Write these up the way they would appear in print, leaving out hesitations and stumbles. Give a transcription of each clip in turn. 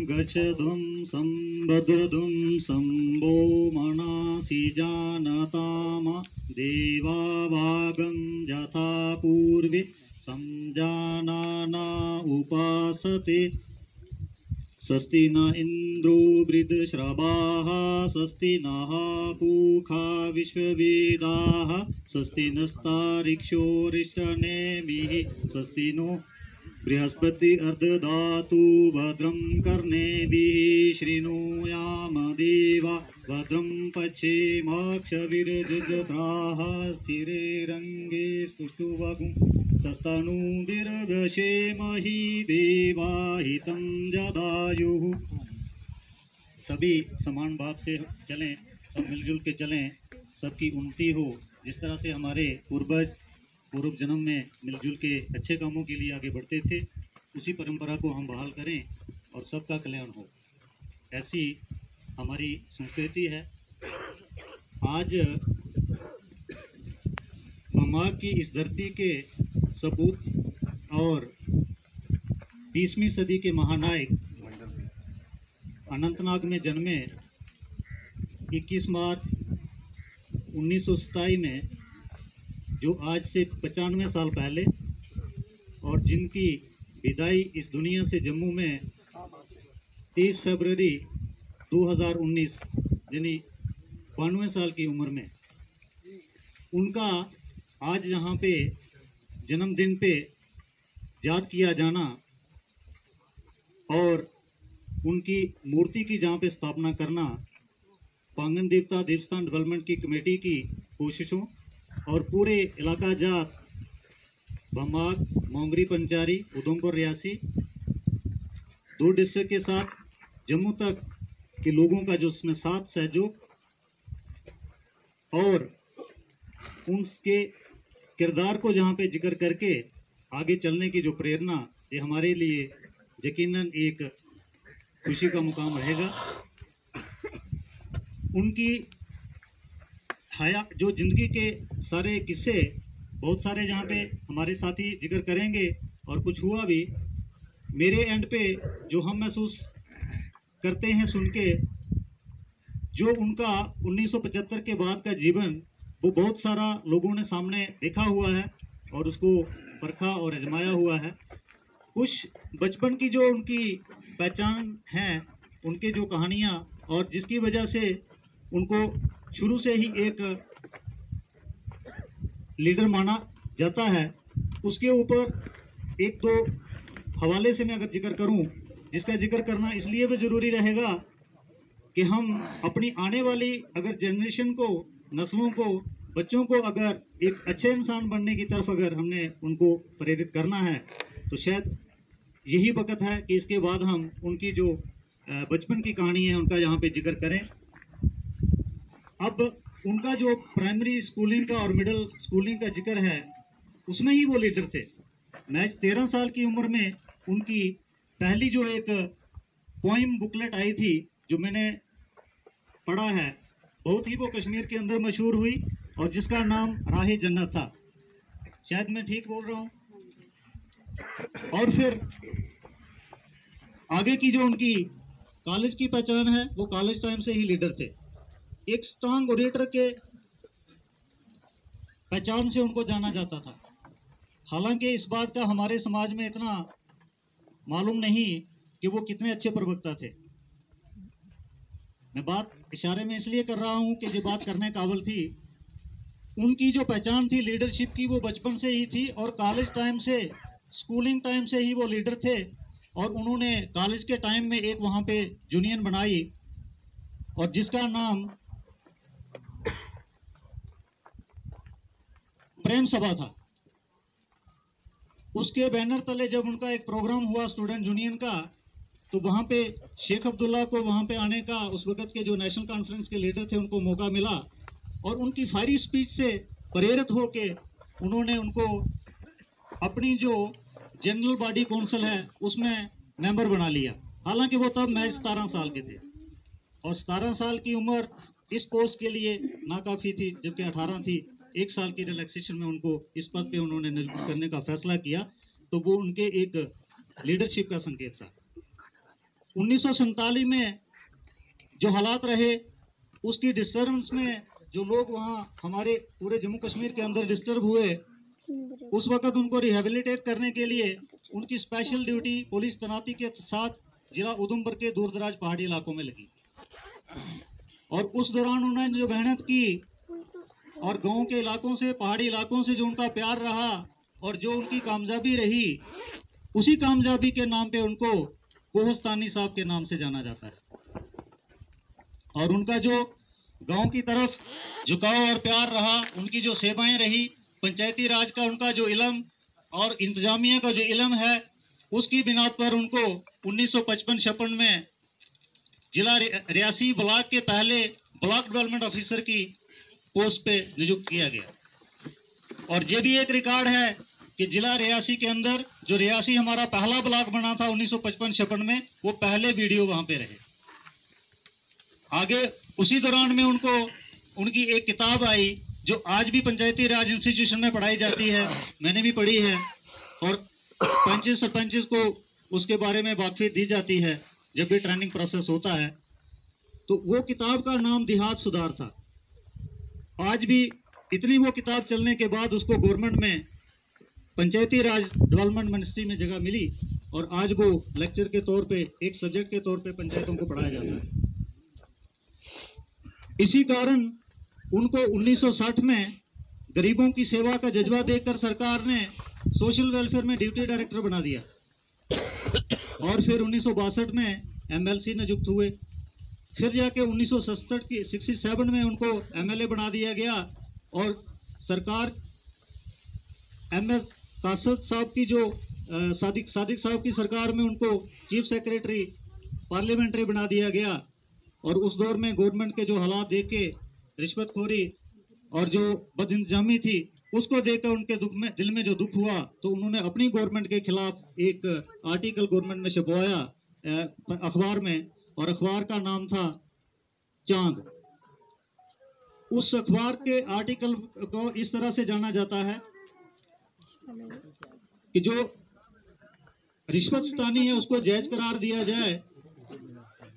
गच्छध्वं संबद्धध्वं संभो मनासि जानताम देवा वागं यथा पूर्वे संजानाना उपासते स्वस्ति न इन्द्रो वृद्धश्रवाः स्वस्ति नः पूषा विश्ववेदाः स्वस्ति नस्तार्क्ष्यो रिष्टनेमिः स्वस्ति नो बृहस्पति अर्धधातु भद्रं कर्णेभिः शृणुयाम देवा भद्रं पश्येमाक्षभिर्जत्राः स्थिरैरङ्गे सुष्ठुवगुं सस्तनूभिर्दशेमहि देवा हितं जदायुः। सभी समान भाव से चलें, सब मिलजुल के चलें, सबकी उन्नति हो। जिस तरह से हमारे पूर्वज पूर्व जन्म में मिलजुल के अच्छे कामों के लिए आगे बढ़ते थे, उसी परंपरा को हम बहाल करें और सबका कल्याण हो। ऐसी हमारी संस्कृति है। आज माँ की इस धरती के सपूत और 20वीं सदी के महानायक अनंतनाग में जन्मे 21 मार्च 1927 में, जो आज से 95 साल पहले, और जिनकी विदाई इस दुनिया से जम्मू में 30 फरवरी 2019 यानी 92 साल की उम्र में, उनका आज यहाँ पे जन्मदिन पे याद किया जाना और उनकी मूर्ति की जहाँ पे स्थापना करना पांगन देवता देवस्थान डेवलपमेंट की कमेटी की कोशिशों और पूरे इलाका जात भमाग, मोंगरी, पंचारी, उधमपुर, रियासी 2 डिस्ट्रिक्ट के साथ जम्मू तक के लोगों का जो उसमें साथ सहयोग और उनके किरदार को जहाँ पे जिक्र करके आगे चलने की जो प्रेरणा, ये हमारे लिए यकीनन एक खुशी का मुकाम रहेगा। उनकी जो जिंदगी के सारे किस्से बहुत सारे जहाँ पे हमारे साथी जिक्र करेंगे और कुछ हुआ भी। मेरे एंड पे जो हम महसूस करते हैं सुन के, जो उनका 1975 के बाद का जीवन वो बहुत सारा लोगों ने सामने देखा हुआ है और उसको परखा और आजमाया हुआ है। कुछ बचपन की जो उनकी पहचान है, उनके जो कहानियाँ, और जिसकी वजह से उनको शुरू से ही एक लीडर माना जाता है, उसके ऊपर एक दो हवाले से मैं अगर जिक्र करूं, जिसका जिक्र करना इसलिए भी ज़रूरी रहेगा कि हम अपनी आने वाली अगर जनरेशन को, नस्लों को, बच्चों को अगर एक अच्छे इंसान बनने की तरफ अगर हमने उनको प्रेरित करना है, तो शायद यही वक्त है कि इसके बाद हम उनकी जो बचपन की कहानी है उनका यहाँ पे जिक्र करें। अब उनका जो प्राइमरी स्कूलिंग का और मिडिल स्कूलिंग का जिक्र है, उसमें ही वो लीडर थे। मैं 13 साल की उम्र में उनकी पहली जो एक पोइम बुकलेट आई थी, जो मैंने पढ़ा है, बहुत ही वो कश्मीर के अंदर मशहूर हुई और जिसका नाम राहे जन्नत था। शायद मैं ठीक बोल रहा हूँ। और फिर आगे की जो उनकी कॉलेज की पहचान है, वो कॉलेज टाइम से ही लीडर थे। एक स्ट्रांग ओरेटर के पहचान से उनको जाना जाता था। हालांकि इस बात का हमारे समाज में इतना मालूम नहीं कि वो कितने अच्छे प्रवक्ता थे। मैं बात इशारे में इसलिए कर रहा हूं कि जो बात करने काबिल थी, उनकी जो पहचान थी लीडरशिप की, वो बचपन से ही थी और कॉलेज टाइम से, स्कूलिंग टाइम से ही वो लीडर थे। और उन्होंने कॉलेज के टाइम में एक वहाँ पे यूनियन बनाई और जिसका नाम प्रेम सभा था। उसके बैनर तले जब उनका एक प्रोग्राम हुआ स्टूडेंट यूनियन का, तो वहाँ पे शेख अब्दुल्ला को वहाँ पे आने का, उस वक्त के जो नेशनल कॉन्फ्रेंस के लीडर थे, उनको मौका मिला और उनकी फायरी स्पीच से प्रेरित होके उन्होंने उनको अपनी जो जनरल बॉडी काउंसिल है उसमें मेंबर बना लिया। हालांकि वो तब महज 17 साल के थे और 17 साल की उम्र इस पोस्ट के लिए नाकाफी थी, जबकि 18 थी। 1 साल की रिलैक्सेशन में उनको इस पद पे उन्होंने नियुक्त करने का फैसला किया, तो वो उनके एक लीडरशिप का संकेत था। 1947 में जो हालात रहे, उसकी डिस्टर्बेंस में जो लोग वहाँ हमारे पूरे जम्मू कश्मीर के अंदर डिस्टर्ब हुए, उस वक़्त उनको रिहेबिलिटेट करने के लिए उनकी स्पेशल ड्यूटी पुलिस तैनाती के साथ जिला उधमपुर के दूर दराज पहाड़ी इलाकों में लगी। और उस दौरान उन्होंने जो मेहनत की और गांव के इलाकों से, पहाड़ी इलाकों से जो उनका प्यार रहा और जो उनकी कामयाबी रही, उसी कामयाबी के नाम पे उनको कोहस्तानी साहब के नाम से जाना जाता है। और उनका जो गांव की तरफ झुकाव और प्यार रहा, उनकी जो सेवाएं रही, पंचायती राज का उनका जो इल्म और इंतजामिया का जो इल्म है, उसकी बिना पर उनको 1955-56 में जिला रियासी ब्लॉक के पहले ब्लॉक डेवलपमेंट ऑफिसर की पोस्ट पे नियुक्त किया गया। और ये भी एक रिकॉर्ड है कि जिला रियासी के अंदर जो रियासी हमारा पहला ब्लॉक बना था 1955-56 में, वो पहले वीडियो वहां पे रहे। आगे उसी दौरान में उनको उनकी एक किताब आई जो आज भी पंचायती राज इंस्टीट्यूशन में पढ़ाई जाती है, मैंने भी पढ़ी है, और पंच सरपंच को उसके बारे में वाकफियत दी जाती है जब भी ट्रेनिंग प्रोसेस होता है। तो वो किताब का नाम देहात सुधार था। आज भी इतनी वो किताब चलने के बाद उसको गवर्नमेंट में पंचायती राज डेवलपमेंट मिनिस्ट्री में जगह मिली और आज वो लेक्चर के तौर पे, एक सब्जेक्ट के तौर पे पंचायतों को पढ़ाया जाता है। इसी कारण उनको 1960 में गरीबों की सेवा का जज्बा देखकर सरकार ने सोशल वेलफेयर में ड्यूटी डायरेक्टर बना दिया और फिर 1962 में एमएलसी नियुक्त हुए। फिर जाके 1967 में उनको एमएलए बना दिया गया और सरकार एमएस कासद साहब की जो सादिक साहब की सरकार में उनको चीफ सेक्रेटरी पार्लियामेंट्री बना दिया गया। और उस दौर में गवर्नमेंट के जो हालात देख के, रिश्वतखोरी और जो बदइंतजामी थी, उसको देखकर उनके दिल में जो दुख हुआ, तो उन्होंने अपनी गवर्नमेंट के खिलाफ एक आर्टिकल गवर्नमेंट में छपवाया अखबार में, और अखबार का नाम था चांद। उस अखबार के आर्टिकल को इस तरह से जाना जाता है कि जो रिश्वतस्तानी है उसको जायज करार दिया जाए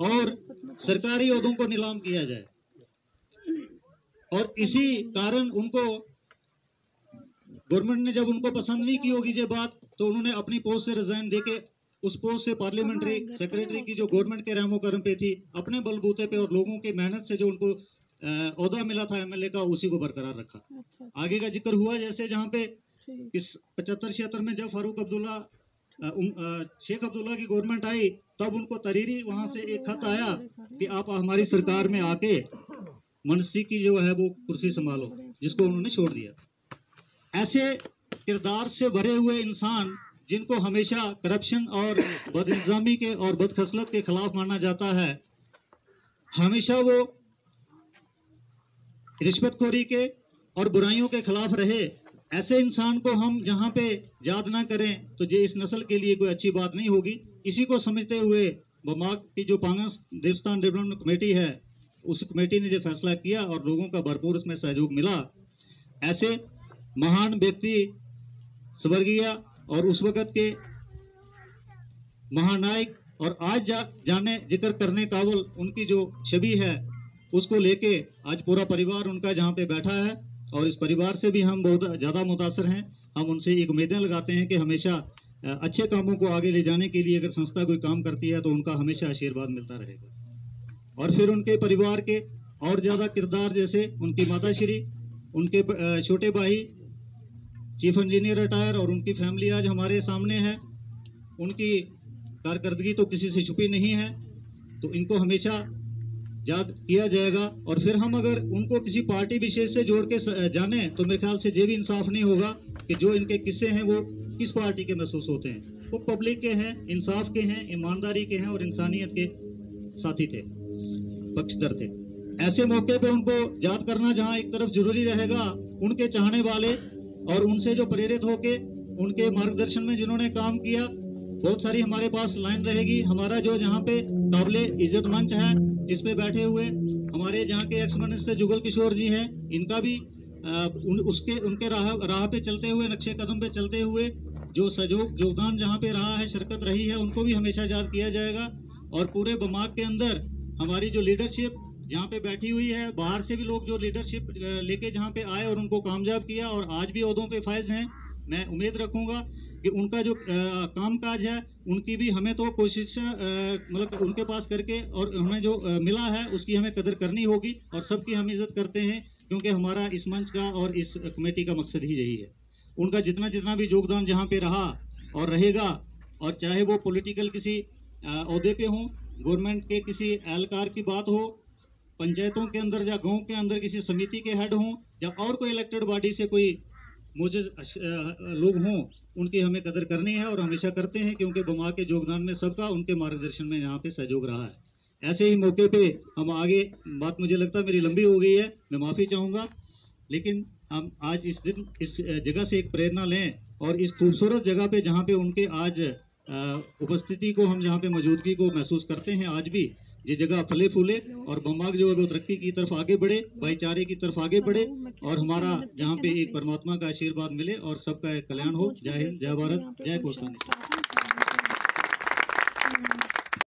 और सरकारी ओहदों को नीलाम किया जाए। और इसी कारण उनको गवर्नमेंट ने जब उनको पसंद नहीं की होगी ये बात, तो उन्होंने अपनी पोस्ट से रिजाइन देके उस पोस्ट से पार्लियामेंट्री सेक्रेटरी की जो गवर्नमेंट के रहमो करम पे थी, अपने बलबूते पे और लोगों की मेहनत से जो उनको ओहदा मिला था एमएलए का, उसी को बरकरार रखा। आगे का जिक्र हुआ जैसे जहाँ पे इस 75-76 में जब शेख अब्दुल्ला की गवर्नमेंट आई, तब उनको तरीरी वहां से एक खत आया कि आप हमारी सरकार में आके मनसी की जो है वो कुर्सी संभालो, जिसको उन्होंने छोड़ दिया। ऐसे किरदार से भरे हुए इंसान जिनको हमेशा करप्शन और बदइंतजामी के और बदखसलत के खिलाफ माना जाता है, हमेशा वो रिश्वतखोरी के और बुराइयों के खिलाफ रहे, ऐसे इंसान को हम जहाँ पे याद ना करें तो ये इस नस्ल के लिए कोई अच्छी बात नहीं होगी। इसी को समझते हुए बमाग की जो पांगस देवस्थान डेवलपमेंट कमेटी है, उस कमेटी ने जो फैसला किया और लोगों का भरपूर इसमें सहयोग मिला। ऐसे महान व्यक्ति स्वर्गीय और उस वक़्त के महानायक और आज जाने जिक्र करने काबिल उनकी जो छवि है, उसको लेके आज पूरा परिवार उनका जहाँ पे बैठा है और इस परिवार से भी हम बहुत ज़्यादा मुतासर हैं। हम उनसे एक उम्मीदें लगाते हैं कि हमेशा अच्छे कामों को आगे ले जाने के लिए अगर संस्था कोई काम करती है तो उनका हमेशा आशीर्वाद मिलता रहेगा। और फिर उनके परिवार के और ज़्यादा किरदार, जैसे उनकी माताश्री, उनके छोटे भाई चीफ इंजीनियर रिटायर और उनकी फैमिली आज हमारे सामने है। उनकी कारकर्दगी तो किसी से छुपी नहीं है, तो इनको हमेशा याद किया जाएगा। और फिर हम अगर उनको किसी पार्टी विशेष से जोड़ के जाने तो मेरे ख्याल से ये भी इंसाफ नहीं होगा कि जो इनके किस्से हैं वो किस पार्टी के महसूस होते हैं। वो पब्लिक के हैं, इंसाफ के हैं, ईमानदारी के हैं और इंसानियत के साथी थे, पक्षधर थे। ऐसे मौके पे उनको याद करना जहाँ एक तरफ जरूरी रहेगा, उनके चाहने वाले और उनसे जो प्रेरित होके उनके मार्गदर्शन में जिन्होंने काम किया, बहुत सारी हमारे पास लाइन रहेगी। हमारा जो जहाँ पे काबिले इज्जत मंच है, जिस पे बैठे हुए हमारे जहाँ के एक्स मिनिस्टर जुगल किशोर जी हैं, इनका भी उनके राह पे चलते हुए, नक्शे कदम पे चलते हुए जो सहयोग योगदान जहाँ पे रहा है, शिरकत रही है, उनको भी हमेशा याद किया जाएगा। और पूरे बमाक के अंदर हमारी जो लीडरशिप जहाँ पे बैठी हुई है, बाहर से भी लोग जो लीडरशिप लेके जहाँ पे आए और उनको कामयाब किया और आज भी ओहदों पे फायज हैं, मैं उम्मीद रखूँगा कि उनका जो काम काज है उनकी भी हमें तो कोशिश मतलब उनके पास करके और हमें जो मिला है उसकी हमें कदर करनी होगी और सबकी हम इज़्ज़त करते हैं, क्योंकि हमारा इस मंच का और इस कमेटी का मकसद ही यही है। उनका जितना भी योगदान जहाँ पे रहा और रहेगा, और चाहे वो पॉलिटिकल किसी ओहदे पे हों, गवर्नमेंट के किसी एहलकार की बात हो, पंचायतों के अंदर या गांव के अंदर किसी समिति के हेड हों या और कोई इलेक्टेड बॉडी से कोई मोजिज लोग हों, उनकी हमें कदर करनी है और हमेशा करते हैं, क्योंकि बमा के योगदान में सबका उनके मार्गदर्शन में यहाँ पे सहयोग रहा है। ऐसे ही मौके पे हम आगे, बात मुझे लगता है मेरी लंबी हो गई है, मैं माफ़ी चाहूँगा, लेकिन हम आज इस दिन इस जगह से एक प्रेरणा लें और इस खूबसूरत जगह पे जहाँ पे उनके आज उपस्थिति को, हम जहाँ पे मौजूदगी को महसूस करते हैं, आज भी ये जगह फले फूले और बमाक जो है वो तरक्की की तरफ आगे बढ़े, भाईचारे की तरफ आगे बढ़े और हमारा जहाँ पे एक परमात्मा का आशीर्वाद मिले और सबका कल्याण हो। जय हिंद, जय भारत, जय कोस्तानी।